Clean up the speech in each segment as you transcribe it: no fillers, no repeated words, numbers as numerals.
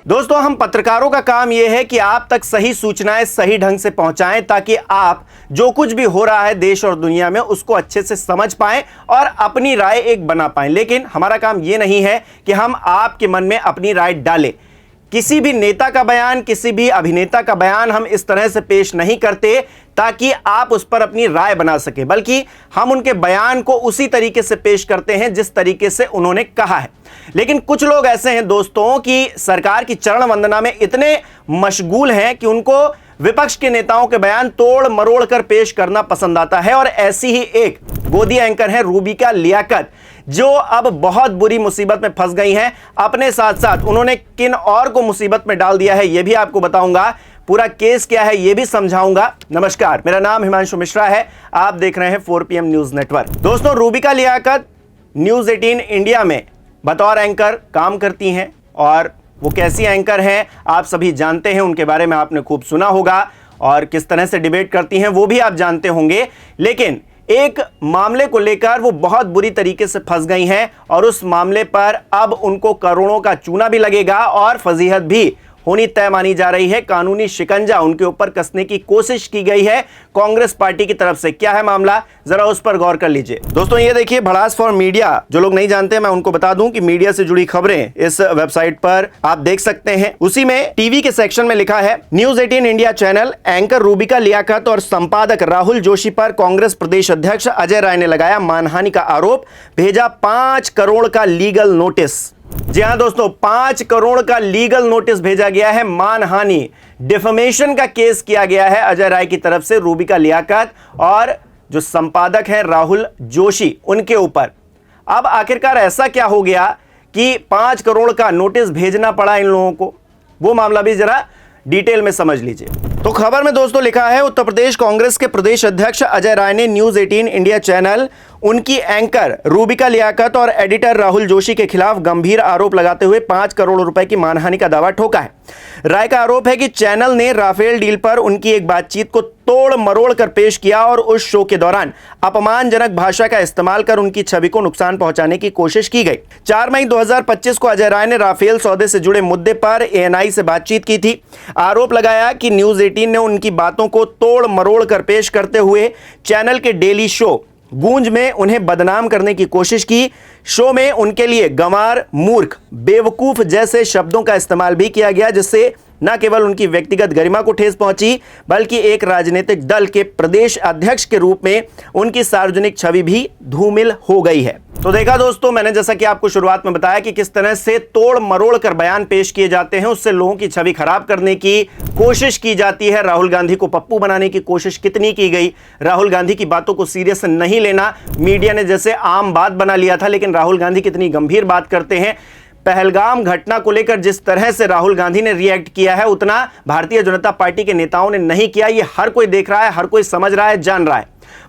दोस्तों, हम पत्रकारों का काम यह है कि आप तक सही सूचनाएं सही ढंग से पहुंचाएं ताकि आप जो कुछ भी हो रहा है देश और दुनिया में उसको अच्छे से समझ पाएं और अपनी राय एक बना पाएं। लेकिन हमारा काम यह नहीं है कि हम आपके मन में अपनी राय डालें। किसी भी नेता का बयान, किसी भी अभिनेता का बयान हम इस तरह से पेश नहीं करते ताकि आप उस पर अपनी राय बना सके, बल्कि हम उनके बयान को उसी तरीके से पेश करते हैं जिस तरीके से उन्होंने कहा है। लेकिन कुछ लोग ऐसे हैं दोस्तों कि सरकार की चरण वंदना में इतने मशगूल हैं कि उनको विपक्ष के नेताओं के बयान तोड़ मरोड़ कर पेश करना पसंद आता है। और ऐसी ही एक गोदी एंकर है रूबिका लियाकत, जो अब बहुत बुरी मुसीबत में फंस गई हैं। अपने साथ साथ उन्होंने किन और को मुसीबत में डाल दिया है यह भी आपको बताऊंगा। पूरा केस क्या है यह भी समझाऊंगा। नमस्कार, मेरा नाम हिमांशु मिश्रा है, आप देख रहे हैं 4PM न्यूज नेटवर्क। दोस्तों, रूबिका लियाकत न्यूज 18 इंडिया में बतौर एंकर काम करती हैं और वो कैसी एंकर हैं आप सभी जानते हैं, उनके बारे में आपने खूब सुना होगा और किस तरह से डिबेट करती हैं वो भी आप जानते होंगे। लेकिन एक मामले को लेकर वो बहुत बुरी तरीके से फंस गई हैं और उस मामले पर अब उनको करोड़ों का चूना भी लगेगा और फजीहत भी होनी तय मानी जा रही है। कानूनी शिकंजा उनके ऊपर कसने की कोशिश की गई है कांग्रेस पार्टी की तरफ से। क्या है मामला, जरा उस पर गौर कर लीजिए। दोस्तों, ये देखिए भड़ास फॉर मीडिया। जो लोग नहीं जानते मैं उनको बता दूं कि मीडिया से जुड़ी खबरें इस वेबसाइट पर आप देख सकते हैं। उसी में टीवी के सेक्शन में लिखा है, news 18 India channel anchor Rubika Liaquat और संपादक राहुल जोशी पर कांग्रेस प्रदेश अध्यक्ष अजय राय ने लगाया मानहानि का आरोप, भेजा 5 करोड़ का लीगल नोटिस। जी हां दोस्तों, 5 करोड़ का लीगल नोटिस भेजा गया है। मानहानि, डिफेमेशन का केस किया गया है अजय राय की तरफ से रूबिका लियाकत और जो संपादक है राहुल जोशी उनके ऊपर। अब आखिरकार ऐसा क्या हो गया कि 5 करोड़ का नोटिस भेजना पड़ा इन लोगों को, वो मामला भी जरा डिटेल में समझ लीजिए। तो खबर में दोस्तों लिखा है, उत्तर प्रदेश कांग्रेस के प्रदेश अध्यक्ष अजय राय ने न्यूज 18 इंडिया चैनल, उनकी एंकर रूबिका लियाकत और एडिटर राहुल जोशी के खिलाफ गंभीर आरोप लगाते हुए 5 करोड़ रुपए की मानहानि का दावा ठोका है। राय का आरोप है कि चैनल ने राफेल डील पर उनकी एक बातचीत को तोड़ मरोड़ कर पेश किया और उस शो के दौरान अपमानजनक भाषा का इस्तेमाल कर उनकी छवि को नुकसान पहुंचाने की कोशिश की गई। 4 मई 2025 को अजय राय ने राफेल सौदे से जुड़े मुद्दे पर ANI से बातचीत की थी। आरोप लगाया कि न्यूज 18 ने उनकी बातों को तोड़ मरोड़ कर पेश करते हुए चैनल के डेली शो गूंज में उन्हें बदनाम करने की कोशिश की। शो में उनके लिए गंवार, मूर्ख, बेवकूफ जैसे शब्दों का इस्तेमाल भी किया गया, जिससे न केवल उनकी व्यक्तिगत गरिमा को ठेस पहुंची बल्कि एक राजनीतिक दल के प्रदेश अध्यक्ष के रूप में उनकी सार्वजनिक छवि भी धूमिल हो गई है। तो देखा दोस्तों, मैंने जैसा कि आपको शुरुआत में बताया कि किस तरह से तोड़ मरोड़ कर बयान पेश किए जाते हैं, उससे लोगों की छवि खराब करने की कोशिश की जाती है। राहुल गांधी को पप्पू बनाने की कोशिश कितनी की गई। राहुल गांधी की बातों को सीरियस नहीं लेना मीडिया ने जैसे आम बात बना लिया था, लेकिन राहुल गांधी कितनी गंभीर बात करते हैं। पहलगाम घटना को लेकर जिस तरह से राहुल गांधी ने रिएक्ट किया है, उतना भारतीय जनता पार्टी के नेताओं ने नहीं किया। ये हर कोई देख रहा है, हर कोई समझ रहा है, जान रहा है।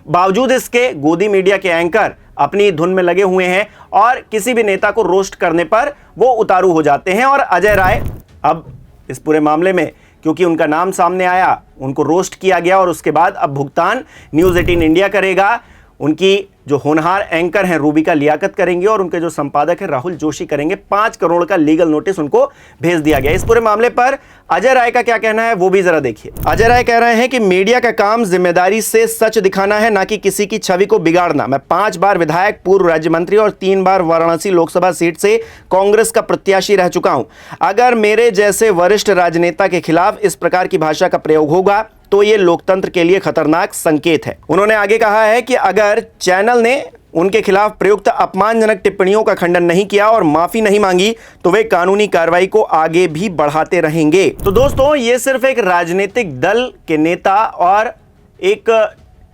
बावजूद इसके गोदी मीडिया के एंकर अपनी धुन में लगे हुए हैं और किसी भी नेता को रोस्ट करने पर वो उतारू हो जाते हैं। और अजय राय अब इस पूरे मामले में, क्योंकि उनका नाम सामने आया, उनको रोस्ट किया गया और उसके बाद अब भुगतान न्यूज 18 इंडिया करेगा। उनकी जो होनहार एंकर हैं रूबिका लियाकत करेंगे और उनके जो संपादक हैं राहुल जोशी करेंगे। 5 करोड़ का लीगल नोटिस उनको भेज दिया गया। इस पूरे मामले पर अजय राय का क्या कहना है वो भी जरा देखिए। अजय राय कह रहे हैं कि मीडिया का काम जिम्मेदारी से सच दिखाना है, ना कि किसी की छवि को बिगाड़ना। मैं 5 बार विधायक, पूर्व राज्य मंत्री और 3 बार वाराणसी लोकसभा सीट से कांग्रेस का प्रत्याशी रह चुका हूं। अगर मेरे जैसे वरिष्ठ राजनेता के खिलाफ इस प्रकार की भाषा का प्रयोग होगा तो ये लोकतंत्र के लिए खतरनाक संकेत है। उन्होंने आगे कहा है कि अगर चैनल ने उनके खिलाफ प्रयुक्त अपमानजनक टिप्पणियों का खंडन नहीं किया और माफी नहीं मांगी तो वे कानूनी कार्रवाई को आगे भी बढ़ाते रहेंगे। तो दोस्तों, ये सिर्फ एक राजनीतिक दल के नेता और एक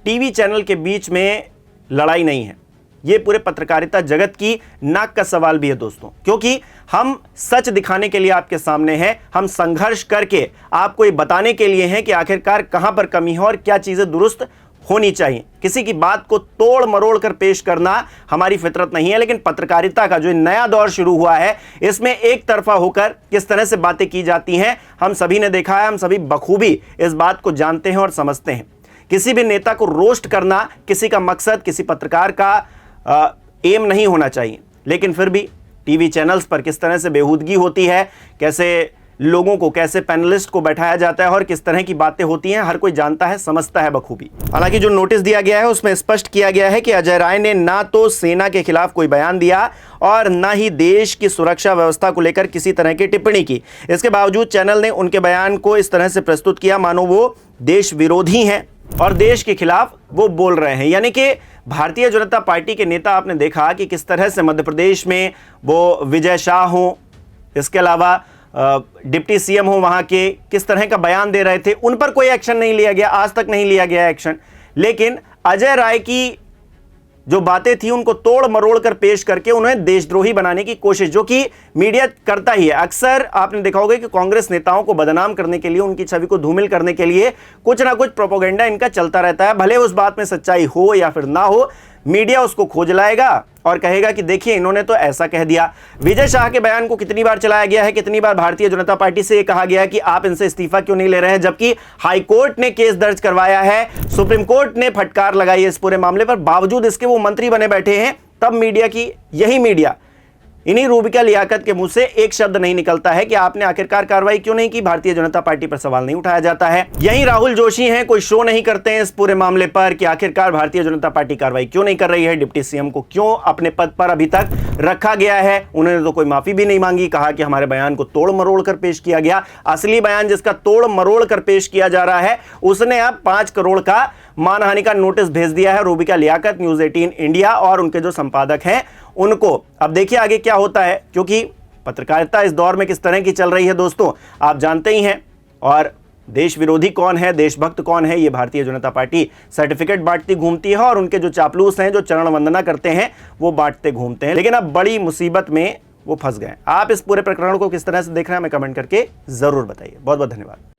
टीवी चैनल के बीच में लड़ाई नहीं है, ये पूरे पत्रकारिता जगत की नाक का सवाल भी है दोस्तों। क्योंकि हम सच दिखाने के लिए आपके सामने हैं, हम संघर्ष करके आपको ये बताने के लिए हैं कि आखिरकार कहां पर कमी है और क्या चीजें दुरुस्त होनी चाहिए। किसी की बात को तोड़ मरोड़ कर पेश करना हमारी फितरत नहीं है। लेकिन पत्रकारिता का जो नया दौर शुरू हुआ है, इसमें एक तरफा होकर किस तरह से बातें की जाती हैं हम सभी ने देखा है। हम सभी बखूबी इस बात को जानते हैं और समझते हैं। किसी भी नेता को रोस्ट करना किसी का मकसद, किसी पत्रकार का एम नहीं होना चाहिए। लेकिन फिर भी टीवी चैनल्स पर किस तरह से बेहूदगी होती है, कैसे लोगों को, कैसे पैनलिस्ट को बैठाया जाता है और किस तरह की बातें होती हैं, हर कोई जानता है, समझता है बखूबी। हालांकि जो नोटिस दिया गया है उसमें स्पष्ट किया गया है कि अजय राय ने ना तो सेना के खिलाफ कोई बयान दिया और ना ही देश की सुरक्षा व्यवस्था को लेकर किसी तरह की टिप्पणी की। इसके बावजूद चैनल ने उनके बयान को इस तरह से प्रस्तुत किया मानो वो देश विरोधी हैं और देश के खिलाफ वो बोल रहे हैं। यानी कि भारतीय जनता पार्टी के नेता, आपने देखा कि किस तरह से मध्य प्रदेश में वो विजय शाह हों, इसके अलावा डिप्टी सीएम हो वहां के, किस तरह का बयान दे रहे थे, उन पर कोई एक्शन नहीं लिया गया, आज तक नहीं लिया गया एक्शन। लेकिन अजय राय की जो बातें थी उनको तोड़ मरोड़ कर पेश करके उन्हें देशद्रोही बनाने की कोशिश, जो कि मीडिया करता ही है। अक्सर आपने देखा होगा कि कांग्रेस नेताओं को बदनाम करने के लिए, उनकी छवि को धूमिल करने के लिए कुछ ना कुछ प्रोपेगेंडा इनका चलता रहता है। भले उस बात में सच्चाई हो या फिर ना हो, मीडिया उसको खोज लाएगा और कहेगा कि देखिए इन्होंने तो ऐसा कह दिया। विजय शाह के बयान को कितनी बार चलाया गया है, कितनी बार भारतीय जनता पार्टी से यह कहा गया है कि आप इनसे इस्तीफा क्यों नहीं ले रहे हैं, जबकि हाई कोर्ट ने केस दर्ज करवाया है, सुप्रीम कोर्ट ने फटकार लगाई है इस पूरे मामले पर, बावजूद इसके वो मंत्री बने बैठे हैं। तब मीडिया की, यही मीडिया, इन्हीं रूबिका लियाकत के मुंह से एक शब्द नहीं निकलता है कि आपने आखिरकार कार्रवाई क्यों नहीं की, भारतीय जनता पार्टी पर सवाल नहीं उठाया जाता है। यही राहुल जोशी हैं, कोई शो नहीं करते हैं इस पूरे मामले पर कि आखिरकार भारतीय जनता पार्टी कार्रवाई क्यों नहीं कर रही है, डिप्टी सीएम को क्यों अपने पद पर अभी तक रखा गया है। उन्होंने तो कोई माफी भी नहीं मांगी, कहा कि हमारे बयान को तोड़ मरोड़ कर पेश किया गया। असली बयान जिसका तोड़ मरोड़ कर पेश किया जा रहा है, उसने अब 5 करोड़ का मानहानि का नोटिस भेज दिया है रूबिका लियाकत, न्यूज 18 इंडिया और उनके जो संपादक हैं उनको। अब देखिए आगे क्या होता है, क्योंकि पत्रकारिता इस दौर में किस तरह की चल रही है दोस्तों, आप जानते ही हैं। और देश विरोधी कौन है, देशभक्त कौन है, ये भारतीय जनता पार्टी सर्टिफिकेट बांटती घूमती है और उनके जो चापलूस हैं, जो चरण वंदना करते हैं, वो बांटते घूमते हैं। लेकिन अब बड़ी मुसीबत में वो फंस गए। आप इस पूरे प्रकरण को किस तरह से देख रहे हैं, हमें कमेंट करके जरूर बताइए। बहुत बहुत धन्यवाद।